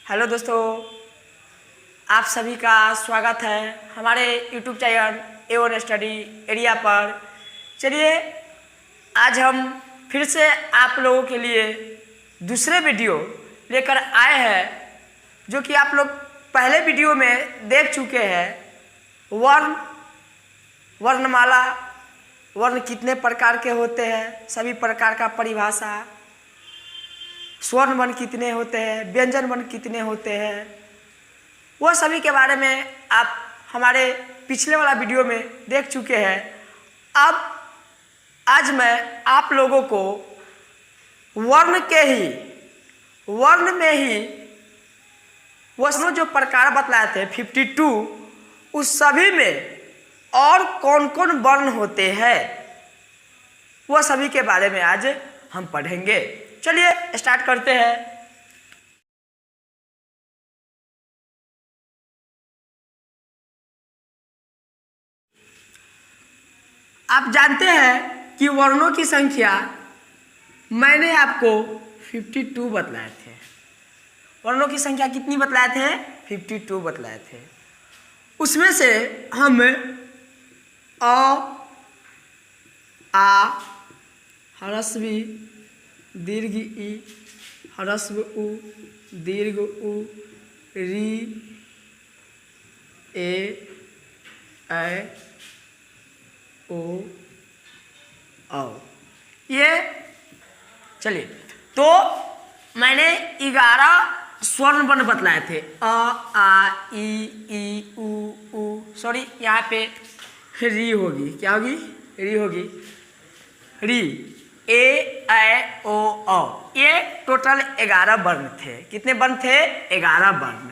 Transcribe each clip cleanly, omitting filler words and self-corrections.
Hello दोस्तों, आप सभी का स्वागत है हमारे YouTube channel A1 study area पर। चलिए आज हम फिर से आप लोगों के लिए दूसरे वीडियो लेकर आए हैं, जो कि आप लोग पहले वीडियो में देख चुके हैं। वर्णमाला, वर्ण कितने प्रकार के होते हैं, सभी प्रकार का परिभाषा, स्वर्ण वर्ण कितने होते हैं, व्यंजन वर्ण कितने होते हैं, वो सभी के बारे में आप हमारे पिछले वाला वीडियो में देख चुके हैं। अब आज मैं आप लोगों को वर्ण में ही वो जो प्रकार बतलाए थे 52, उस सभी में और कौन कौन वर्ण होते हैं वो सभी के बारे में आज हम पढ़ेंगे। चलिए स्टार्ट करते हैं। आप जानते हैं कि वर्णों की संख्या मैंने आपको 52 बतलाए थे। वर्णों की संख्या कितनी बतलाए थे? 52 बतलाए थे। उसमें से हम अ, आ, ह्रस्व ई, दीर्घ ई, ह्रस्व उ, दीर्घ उ, री, ए, ऐ, ओ, औ, ये चलिए। तो मैंने 11 स्वर्ण वर्ण बतलाए थे। अ, आ, ई, उ, सॉरी यहाँ पे री होगी। क्या होगी? री होगी। री, ए, ऐ, ओ, औ, ये टोटल 11 वर्ण थे। कितने वर्ण थे? 11 वर्ण।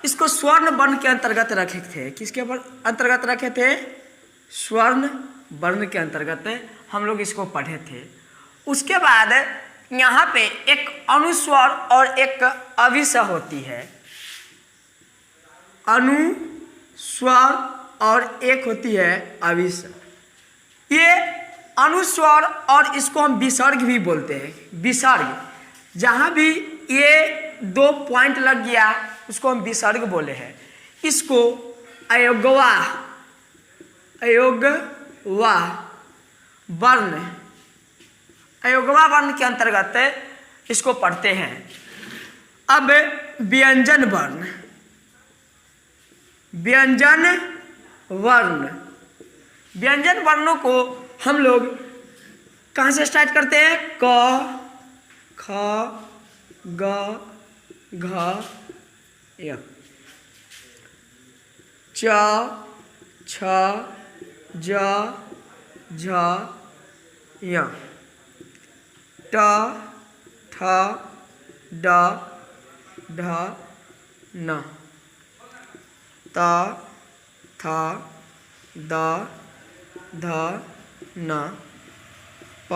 इसको स्वर्ण वर्ण के अंतर्गत रखे थे। किसके अंतर्गत रखे थे? स्वर्ण वर्ण के अंतर्गत हम लोग इसको पढ़े थे। उसके बाद यहाँ पे एक अनुस्वर और एक अभिस्वर होती है। अनुस्वर और एक होती है अभिस्वर। ये अनुस्वर और इसको हम विसर्ग भी बोलते हैं। विसर्ग, जहाँ भी ये 2 पॉइंट लग गया उसको हम विसर्ग बोले हैं। इसको अयोगवा वर्ण के अंतर्गत इसको पढ़ते हैं। अब व्यंजन वर्णों को हम लोग कहाँ से स्टार्ट करते हैं? क, ख, ग, घ, य, च, छ, ज, झ, य, ट, ठ, ड, ढ, न, त, थ, द, ध, न, प,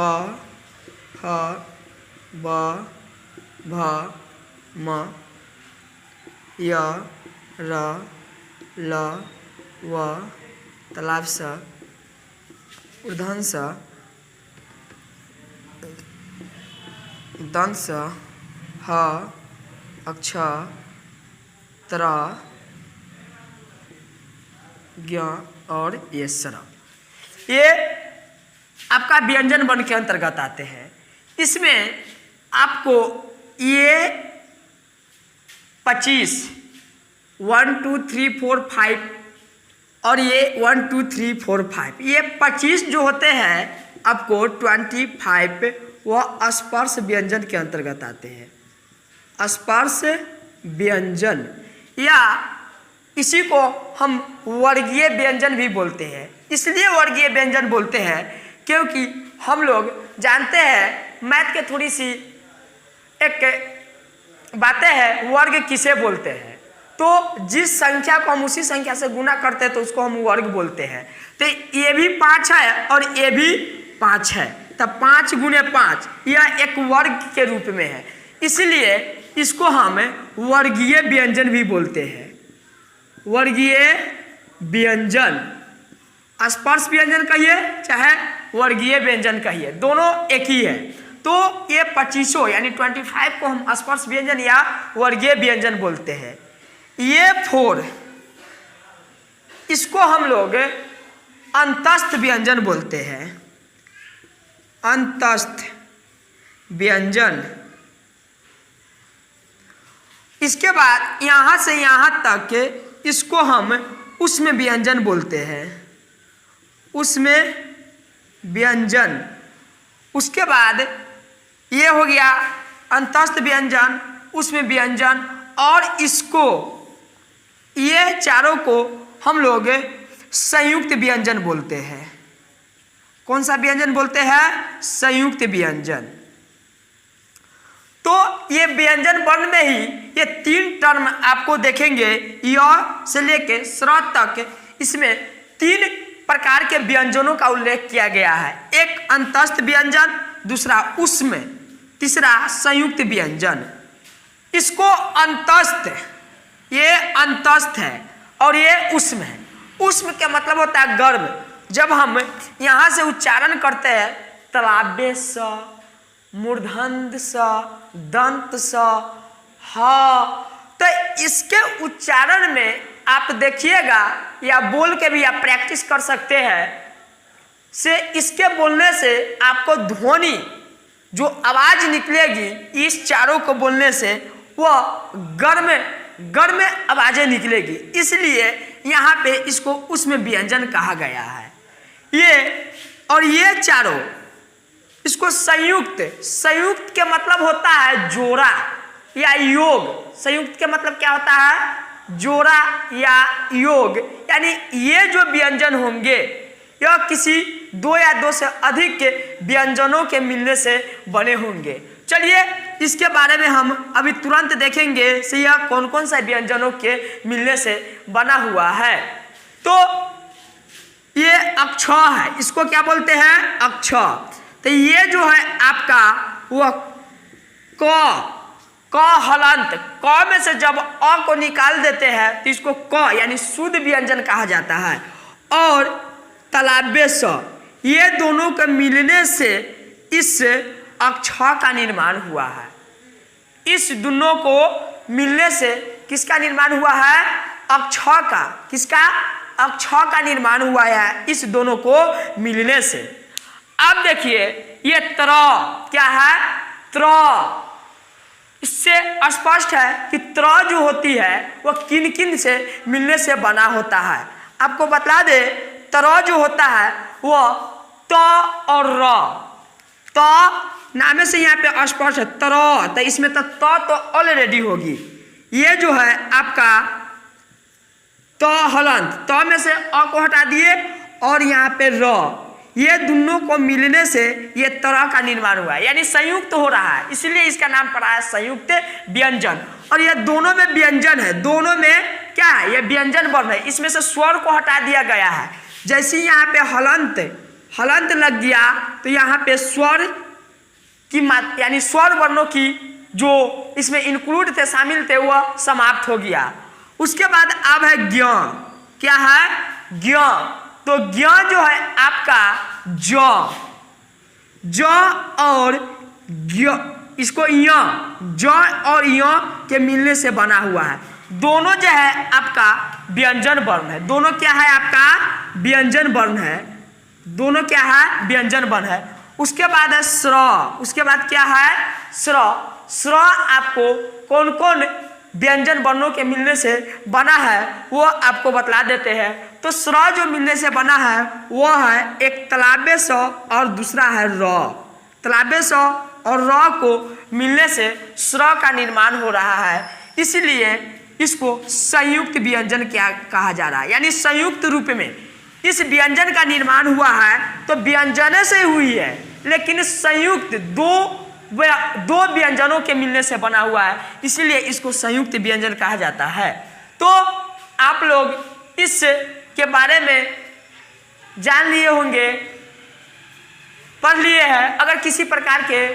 ह, ब, भ, म, य, र, ल, व, तालाब स, ऊर्ध्वंस, दंश, ह, अक्ष, त्र, ज्ञ और ये सर। ये आपका व्यंजन वर्ण के अंतर्गत आते हैं। इसमें आपको ये 25 1 2 3 4 5 और ये 1 2 3 4 5, ये 25 जो होते हैं आपको 25 वह स्पर्श व्यंजन के अंतर्गत आते हैं। स्पर्श व्यंजन, या इसी को हम वर्गीय व्यंजन भी बोलते हैं। इसलिए वर्गीय व्यंजन बोलते हैं क्योंकि हम लोग जानते हैं मैथ के थोड़ी सी एक बातें हैं, वर्ग किसे बोलते हैं। तो जिस संख्या को हम उसी संख्या से गुना करते हैं तो उसको हम वर्ग बोलते हैं। तो ये भी 5 है और ये भी 5 है, तब 5 गुने 5 यह एक वर्ग के रूप में है। इसलिए इसको हम वर्गीय व्यंजन भी बोलते हैं। वर्गीय व्यंजन, स्पर्श व्यंजन कहिए चाहे वर्गीय व्यंजन कहिए, दोनों एक ही है। तो ये 25 यानी 25 को हम स्पर्श व्यंजन या वर्गीय व्यंजन बोलते हैं। ये 4 इसको हम लोग अंतस्थ व्यंजन बोलते हैं, अंतस्थ व्यंजन। इसके बाद यहाँ से यहाँ तक इसको हम उष्म व्यंजन बोलते हैं, उष्म व्यंजन। उसके बाद ये हो गया अंतस्थ व्यंजन, उष्म व्यंजन, और इसको ये चारों को हम लोग संयुक्त व्यंजन बोलते हैं। कौन सा व्यंजन बोलते हैं? संयुक्त व्यंजन। तो ये व्यंजन वर्ण में ही ये 3 टर्म आपको देखेंगे, य से लेके स्र तक। इसमें 3 प्रकार के व्यंजनों का उल्लेख किया गया है। एक अंतस्थ व्यंजन, दूसरा उष्म, तीसरा संयुक्त व्यंजन। इसको अंतस्थ, ये अंतस्थ है और ये उष्म है। उष्म का मतलब होता है गर्म। जब हम यहाँ से उच्चारण करते हैं तलाबे स, मूर्धन्य स, दंत स, ह, तो इसके उच्चारण में आप देखिएगा या बोल के भी आप प्रैक्टिस कर सकते हैं से इसके बोलने से आपको ध्वनि जो आवाज निकलेगी इस चारों को बोलने से वह गर्म गर्म आवाजें निकलेगी, इसलिए यहाँ पे इसको उष्म व्यंजन कहा गया है। ये और ये चारों इसको संयुक्त, संयुक्त के मतलब होता है जोड़ा या योग। संयुक्त के मतलब क्या होता है? जोड़ा या योग। यानी ये जो व्यंजन होंगे यह किसी 2 या 2 से अधिक के व्यंजनों के मिलने से बने होंगे। चलिए इसके बारे में हम अभी तुरंत देखेंगे से यह कौन कौन सा व्यंजनों के मिलने से बना हुआ है। तो ये अक्ष है, इसको क्या बोलते हैं? अक्ष। तो ये जो है आपका वह क हलंत, क में से जब अ को निकाल देते हैं तो इसको क यानी शुद्ध व्यंजन कहा जाता है। और तलाबे स, ये दोनों के मिलने से इस अक्ष का निर्माण हुआ है। इस दोनों को मिलने से किसका निर्माण हुआ है? अक्ष का। किसका? अक्ष का निर्माण हुआ है इस दोनों को मिलने से। अब देखिए ये त्र क्या है? त्र। इससे स्पष्ट है कि त्र जो होती है वह किन किन से मिलने से बना होता है। आपको बता दे त्र जो होता है वह त और र, त नामे से यहाँ पे स्पष्ट है त्र, तो इसमें तो त तो ऑलरेडी होगी। ये जो है आपका त हलंत, त में से अ को हटा दिए और यहाँ पे र, ये दोनों को मिलने से ये तरह का निर्माण हुआ है, यानी संयुक्त हो रहा है, इसलिए इसका नाम पड़ा है संयुक्त व्यंजन। और ये दोनों में व्यंजन है, दोनों में क्या है? ये व्यंजन वर्ण है। इसमें से स्वर को हटा दिया गया है। जैसे यहाँ पे हलंत, हलंत लग गया तो यहाँ पे स्वर की मात्रा यानी स्वर वर्णों की जो इसमें इंक्लूड थे, शामिल थे, वह समाप्त हो गया। उसके बाद अब है ज्ञ। क्या है? ज्ञ। तो ज्ञ जो है आपका ज, ज और ज्ञ, इसको य, ज और य के मिलने से बना हुआ है। दोनों जो है आपका व्यंजन वर्ण है। दोनों क्या है? आपका व्यंजन वर्ण है। दोनों क्या है? व्यंजन वर्ण है। उसके बाद है स्र। उसके बाद क्या है? स्र। स्र आपको कौन कौन व्यंजन वर्णों के मिलने से बना है वो आपको बतला देते हैं। तो स्र जो मिलने से बना है वह है एक तलाबे स और दूसरा है र। तलाबे स और र को मिलने से स्र का निर्माण हो रहा है, इसलिए इसको संयुक्त व्यंजन क्या कहा जा रहा है, यानी संयुक्त रूप में इस व्यंजन का निर्माण हुआ है। तो व्यंजन से हुई है लेकिन संयुक्त दो व्यंजनों के मिलने से बना हुआ है, इसलिए इसको संयुक्त व्यंजन कहा जाता है। तो आप लोग इस के बारे में जान लिए होंगे, पढ़ लिए हैं। अगर किसी प्रकार के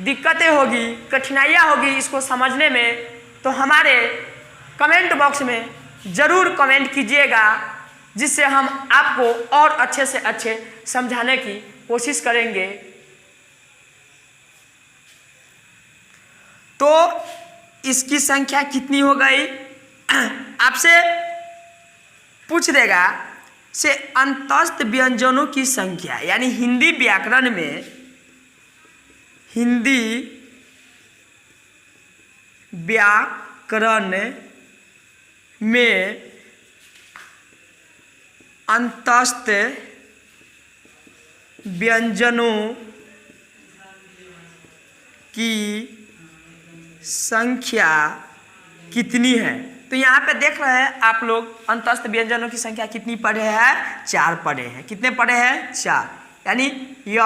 दिक्कतें होगी, कठिनाइयाँ होगी इसको समझने में, तो हमारे कमेंट बॉक्स में ज़रूर कमेंट कीजिएगा, जिससे हम आपको और अच्छे से अच्छे समझाने की कोशिश करेंगे। तो इसकी संख्या कितनी हो गई? आपसे पूछ देगा से अंतस्थ व्यंजनों की संख्या, यानी हिंदी व्याकरण में अंतस्थ व्यंजनों की संख्या कितनी है? तो यहाँ पे देख रहे हैं आप लोग अंतस्थ व्यंजनों की संख्या कितनी पढ़े हैं? 4 पढ़े हैं। कितने पढ़े हैं? 4, यानी य,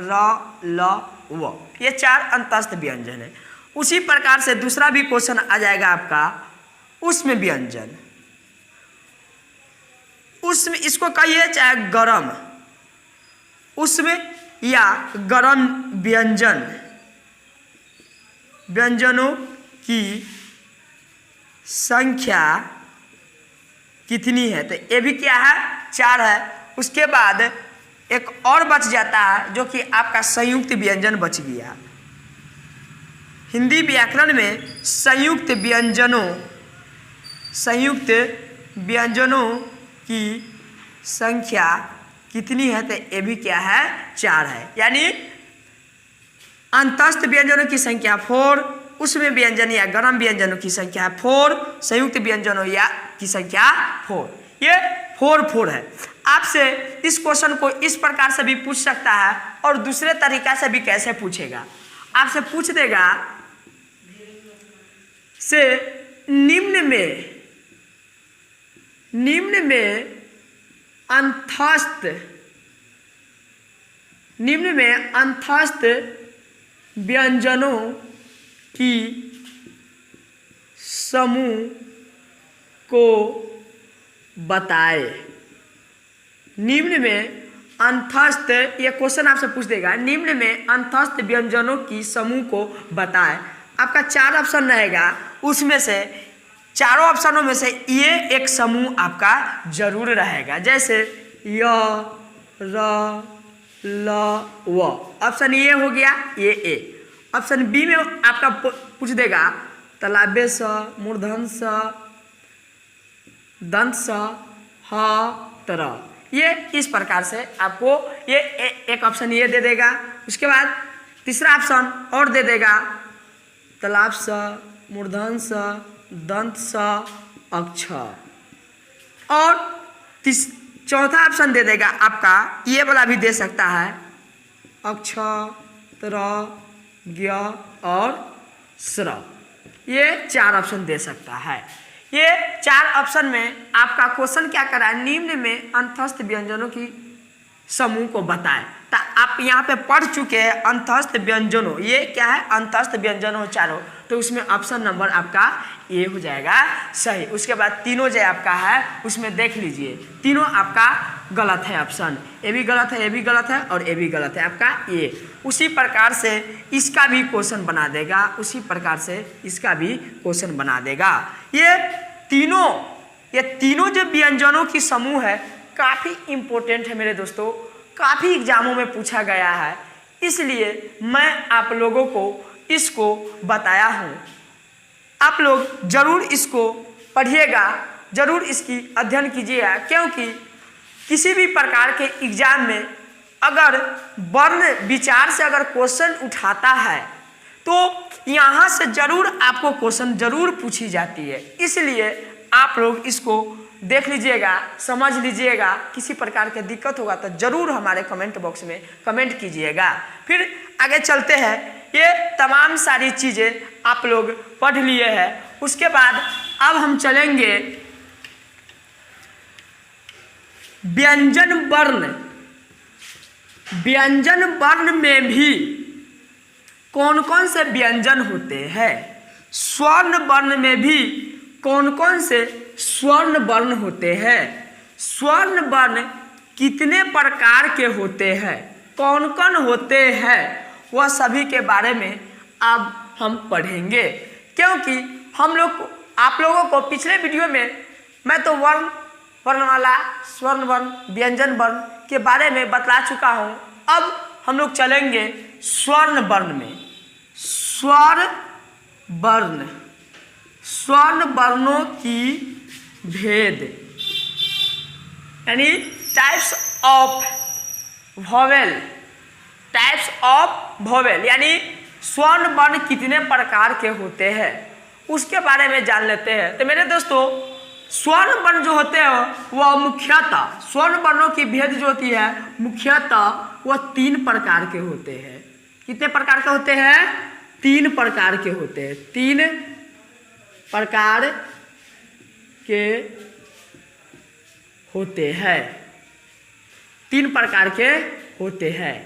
र, ल, व, ये 4 अंतस्थ व्यंजन है। उसी प्रकार से दूसरा भी क्वेश्चन आ जाएगा आपका उष्म व्यंजन। उष्म इसको कहिए चाहे गरम, उष्म या गरम व्यंजनों की संख्या कितनी है? तो ये भी क्या है? 4 है। उसके बाद एक और बच जाता है जो कि आपका संयुक्त व्यंजन बच गया। हिंदी व्याकरण में संयुक्त व्यंजनों की संख्या कितनी है? तो ये भी क्या है? 4 है। यानी अंतस्थ व्यंजनों की संख्या 4, उष्म व्यंजन या गरम व्यंजनों की संख्या 4, संयुक्त व्यंजनों या की संख्या 4। ये 4 है। आपसे इस क्वेश्चन को इस प्रकार से भी पूछ सकता है और दूसरे तरीका से भी कैसे पूछेगा? आपसे पूछ देगा से निम्न में अंतस्थ व्यंजनों की समूह को बताए। निम्न में अंतस्थ, ये क्वेश्चन आपसे पूछ देगा, निम्न में अंतस्थ व्यंजनों की समूह को बताए। आपका 4 ऑप्शन रहेगा, उसमें से चारों ऑप्शनों में से ये एक समूह आपका जरूर रहेगा। जैसे य, र, ल, व, ऑप्शन ए हो गया, ये ए। ऑप्शन बी में आपका पूछ देगा तलाबे स, मूर्धन स, दंत स, ह, तर। ये इस प्रकार से आपको ये एक ऑप्शन ये दे देगा। उसके बाद तीसरा ऑप्शन और दे देगा तलाब स, मूर्धन स, दंत स, अक्ष। और चौथा ऑप्शन दे देगा आपका ये वाला भी दे सकता है अक्ष, तर, ज्ञ और स्र। ये 4 ऑप्शन दे सकता है। ये 4 ऑप्शन में आपका क्वेश्चन क्या करा है? निम्न में अंतस्थ व्यंजनों की समूह को बताएं। तो आप यहाँ पे पढ़ चुके हैं अंतस्थ व्यंजनों, ये क्या है? अंतस्थ व्यंजनों चारों। तो उसमें ऑप्शन नंबर आपका ए हो जाएगा सही। उसके बाद तीनों जो आपका है उसमें देख लीजिए, तीनों आपका गलत है। ऑप्शन ए भी गलत है, ए भी गलत है और ए भी गलत है आपका ए। उसी प्रकार से इसका भी क्वेश्चन बना देगा, उसी प्रकार से इसका भी क्वेश्चन बना देगा। ये तीनों जो व्यंजनों की समूह है काफ़ी इम्पोर्टेंट है मेरे दोस्तों, काफ़ी एग्जामों में पूछा गया है, इसलिए मैं आप लोगों को इसको बताया हूँ। आप लोग जरूर इसको पढ़िएगा, जरूर इसकी अध्ययन कीजिएगा, क्योंकि किसी भी प्रकार के एग्जाम में अगर वर्ण विचार से अगर क्वेश्चन उठाता है तो यहाँ से जरूर आपको क्वेश्चन जरूर पूछी जाती है। इसलिए आप लोग इसको देख लीजिएगा, समझ लीजिएगा। किसी प्रकार की दिक्कत होगा तो जरूर हमारे कमेंट बॉक्स में कमेंट कीजिएगा। फिर आगे चलते हैं। ये तमाम सारी चीज़ें आप लोग पढ़ लिए हैं। उसके बाद अब हम चलेंगे व्यंजन वर्ण। व्यंजन वर्ण में भी कौन कौन से व्यंजन होते हैं? स्वर्ण वर्ण में भी कौन कौन से स्वर्ण वर्ण होते हैं? स्वर्ण वर्ण कितने प्रकार के होते हैं, कौन कौन होते हैं, वह सभी के बारे में अब हम पढ़ेंगे। क्योंकि हम लोग आप लोगों को पिछले वीडियो में मैं तो वर्णमाला, स्वर्ण वर्ण, व्यंजन वर्ण के बारे में बतला चुका हूँ। अब हम लोग चलेंगे स्वर्ण वर्ण में। स्वर्ण वर्ण, स्वर्ण वर्णों की भेद, यानी types of vowel, types of vowel यानी स्वर्ण वर्ण कितने प्रकार के होते हैं उसके बारे में जान लेते हैं। तो मेरे दोस्तों, स्वर्ण वर्ण जो होते हैं वह मुख्यतः, स्वर्ण वर्णों की भेद जो होती है मुख्यतः वह 3 प्रकार के होते हैं। कितने प्रकार के होते हैं? 3 प्रकार के होते हैं। 3 प्रकार के होते हैं। 3 प्रकार के होते हैं।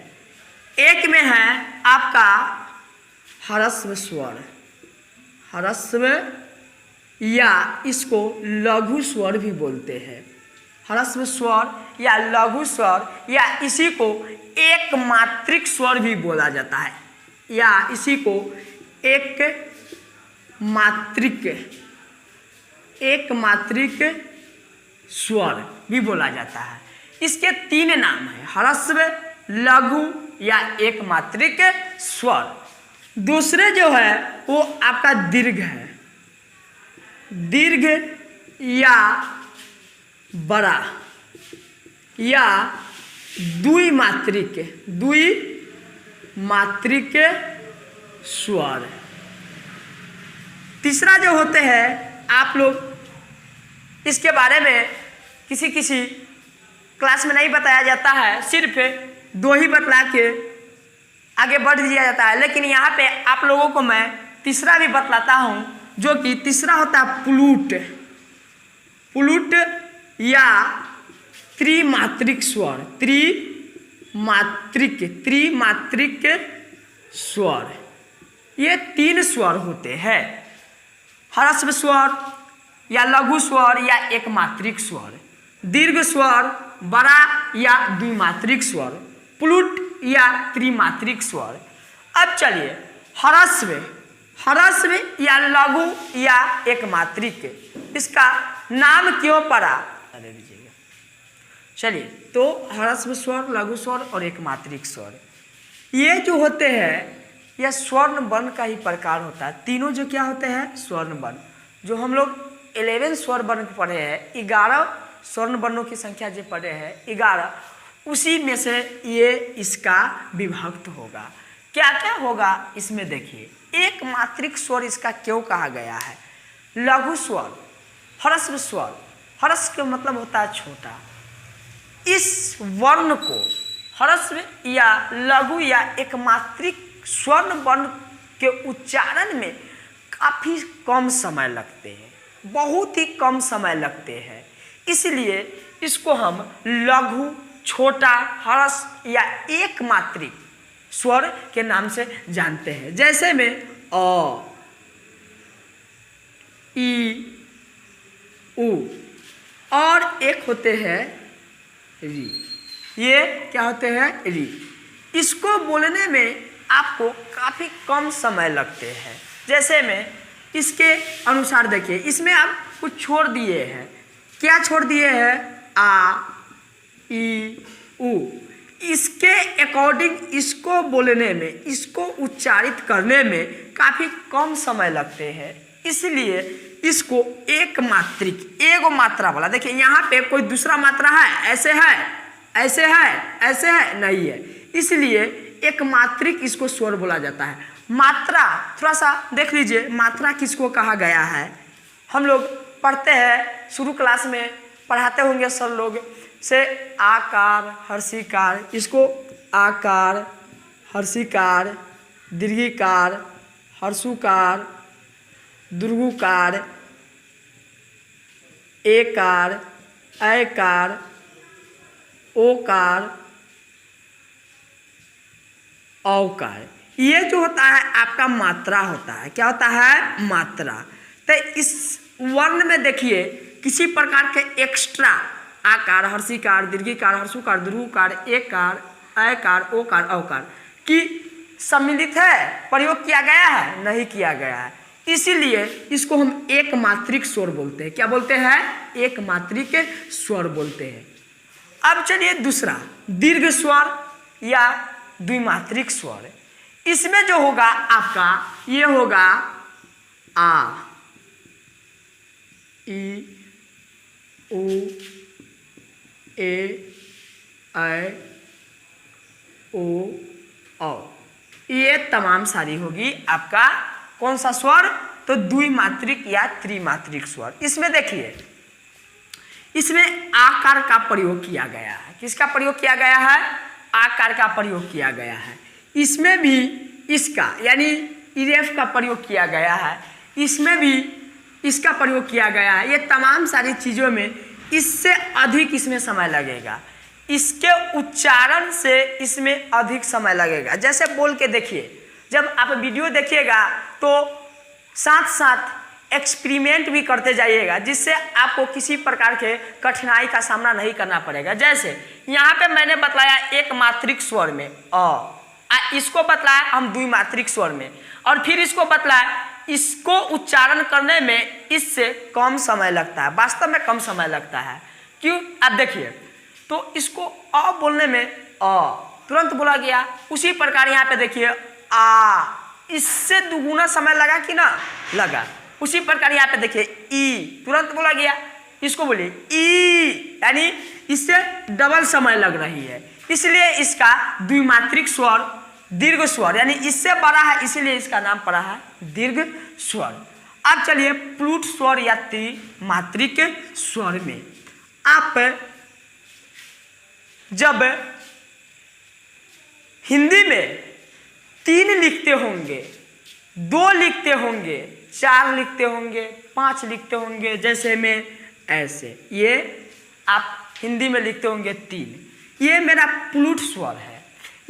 एक में है आपका ह्रस्व स्वर, ह्रस्व या इसको लघु स्वर भी बोलते हैं। ह्रस्व स्वर या लघु स्वर या इसी को एक मात्रिक स्वर भी बोला जाता है, या इसी को एक मात्रिक स्वर भी बोला जाता है। इसके 3 नाम है, ह्रस्व, लघु या एक मात्रिक स्वर। दूसरे जो है वो आपका दीर्घ है, दीर्घ या बड़ा या द्विमात्रिक स्वर। तीसरा जो होते हैं, आप लोग इसके बारे में किसी क्लास में नहीं बताया जाता है, सिर्फ 2 ही बतला के आगे बढ़ दिया जाता है। लेकिन यहाँ पे आप लोगों को मैं तीसरा भी बतलाता हूँ, जो कि तीसरा होता है प्लूट, प्लूट या त्रिमात्रिक स्वर, त्रिमात्रिक स्वर। ये 3 स्वर होते हैं, ह्रस्व स्वर या लघु स्वर या एक मात्रिक स्वर, दीर्घ स्वर, बड़ा या द्विमात्रिक स्वर, प्लूट या त्रिमात्रिक स्वर। अब चलिए ह्रस्व या लघु या एक मात्रिक, इसका नाम क्यों पड़ा? चलिए, तो ह्रस्व स्वर, लघु स्वर और एक मात्रिक स्वर, ये जो होते हैं यह स्वर्ण वर्ण का ही प्रकार होता है। तीनों जो क्या होते हैं? स्वर्ण वर्ण। जो हम लोग 11 स्वर्ण वर्ण पढ़े हैं, 11 स्वर्ण वर्णों की संख्या जो पढ़े हैं 11, उसी में से ये इसका विभक्त होगा। क्या क्या होगा इसमें देखिए। एक मात्रिक स्वर इसका क्यों कहा गया है? लघु स्वर, ह्रस्व स्वर, ह्रस्व का मतलब होता है छोटा। इस वर्ण को ह्रस्व या लघु या एक मात्रिक स्वर्ण वर्ण के उच्चारण में काफ़ी कम समय लगते हैं, बहुत ही कम समय लगते हैं। इसलिए इसको हम लघु, छोटा, ह्रस्व या एक मात्रिक स्वर के नाम से जानते हैं। जैसे में अ, ई, उ और एक होते हैं री। ये क्या होते हैं? री। इसको बोलने में आपको काफ़ी कम समय लगते हैं। जैसे में इसके अनुसार देखिए, इसमें आप कुछ छोड़ दिए हैं। क्या छोड़ दिए हैं? आ, ई, उ। इसके अकॉर्डिंग इसको बोलने में, इसको उच्चारित करने में काफ़ी कम समय लगते हैं। इसलिए इसको एक मात्रिक, एगो मात्रा बोला। देखिए यहाँ पे कोई दूसरा मात्रा है, ऐसे है, ऐसे है, ऐसे है, नहीं है। इसलिए एक मात्रिक इसको स्वर बोला जाता है। मात्रा थोड़ा सा देख लीजिए, मात्रा किसको कहा गया है? हम लोग पढ़ते हैं, शुरू क्लास में पढ़ाते होंगे सर लोग से आकार, हर्षिकार। इसको आकार, हर्षिकार, दीर्घिकार, हर्षुकार, दीर्घुकार, एकार, ऐकार, ओकार, औकार। ये जो होता है आपका मात्रा होता है। क्या होता है? मात्रा। तो इस वर्ण में देखिए किसी प्रकार के एक्स्ट्रा आकार, हर्षिकार, दीर्घिकार, हर्षुकार, दीर्घुकार, एकार, ऐकार, ओकार, औकार की सम्मिलित है, प्रयोग किया गया है? नहीं किया गया है। इसीलिए इसको हम एक मात्रिक स्वर बोलते हैं। क्या बोलते हैं? एक मात्रिक स्वर बोलते हैं। अब चलिए दूसरा, दीर्घ स्वर या द्विमात्रिक स्वर। इसमें जो होगा आपका, ये होगा आ, ई, उ, ए, ऐ, ओ, औ। ये तमाम सारी होगी आपका कौन सा स्वर, तो द्विमात्रिक या त्रिमात्रिक स्वर। इसमें देखिए, इसमें आकार का प्रयोग किया गया है। किसका प्रयोग किया गया है, आकार का प्रयोग किया गया है। इसमें भी इसका यानी इरेफ का प्रयोग किया गया है, इसमें भी इसका प्रयोग किया गया है। ये तमाम सारी चीज़ों में इससे अधिक इसमें समय लगेगा, इसके उच्चारण से इसमें अधिक समय लगेगा। जैसे बोल के देखिए, जब आप वीडियो देखिएगा तो साथ साथ एक्सपेरिमेंट भी करते जाइएगा, जिससे आपको किसी प्रकार के कठिनाई का सामना नहीं करना पड़ेगा। जैसे यहाँ पे मैंने बतलाया एक मात्रिक स्वर में इसको बतलाया हम द्विमात्रिक स्वर में, और फिर इसको बतलाया इसको उच्चारण करने में इससे कम समय लगता है, वास्तव में कम समय लगता है। क्यों, आप देखिए, तो इसको अ बोलने में तुरंत बोला गया। उसी प्रकार यहाँ पे देखिए इससे दुगुना समय लगा कि ना लगा। उसी प्रकार यहाँ पे देखिए ई तुरंत बोला गया, इसको बोलिए ई, यानी इससे डबल समय लग रही है। इसलिए इसका द्विमात्रिक स्वर दीर्घ स्वर, यानी इससे बड़ा है, इसीलिए इसका नाम पड़ा है दीर्घ स्वर। अब चलिए प्लूट स्वर या त्रिमात्रिक स्वर में आप जब हिंदी में 3 लिखते होंगे, 2 लिखते होंगे, 4 लिखते होंगे, 5 लिखते होंगे, जैसे में ऐसे, ये आप हिंदी में लिखते होंगे 3, ये मेरा प्लूट स्वर है।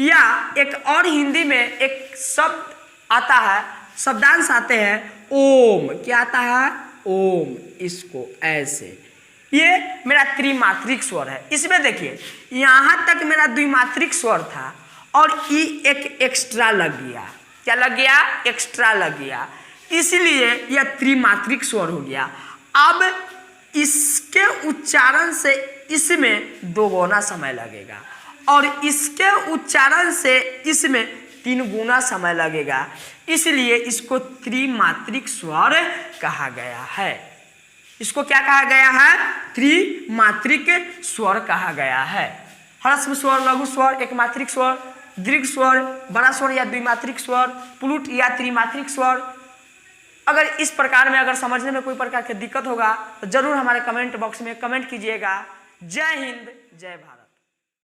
या एक और हिंदी में एक शब्द आता है, शब्दांश आते हैं ओम, क्या आता है ओम, इसको ऐसे, ये मेरा त्रिमात्रिक स्वर है। इसमें देखिए यहाँ तक मेरा द्विमात्रिक स्वर था और ई एक एक्स्ट्रा लग गया, क्या लग गया, एक्स्ट्रा लग गया, इसलिए यह त्रिमात्रिक स्वर हो गया। अब इसके उच्चारण से इसमें 2 गुना समय लगेगा और इसके उच्चारण से इसमें 3 गुना समय लगेगा, इसलिए इसको त्रिमात्रिक स्वर कहा गया है। इसको क्या कहा गया है, त्रिमात्रिक स्वर कहा गया है। ह्रस्व स्वर, लघु स्वर, एकमात्रिक स्वर, दीर्घ स्वर, बड़ा स्वर या द्विमात्रिक स्वर, प्लूट या त्रिमात्रिक स्वर। अगर इस प्रकार में अगर समझने में कोई प्रकार की दिक्कत होगा तो जरूर हमारे कमेंट बॉक्स में कमेंट कीजिएगा। जय हिंद, जय भारत।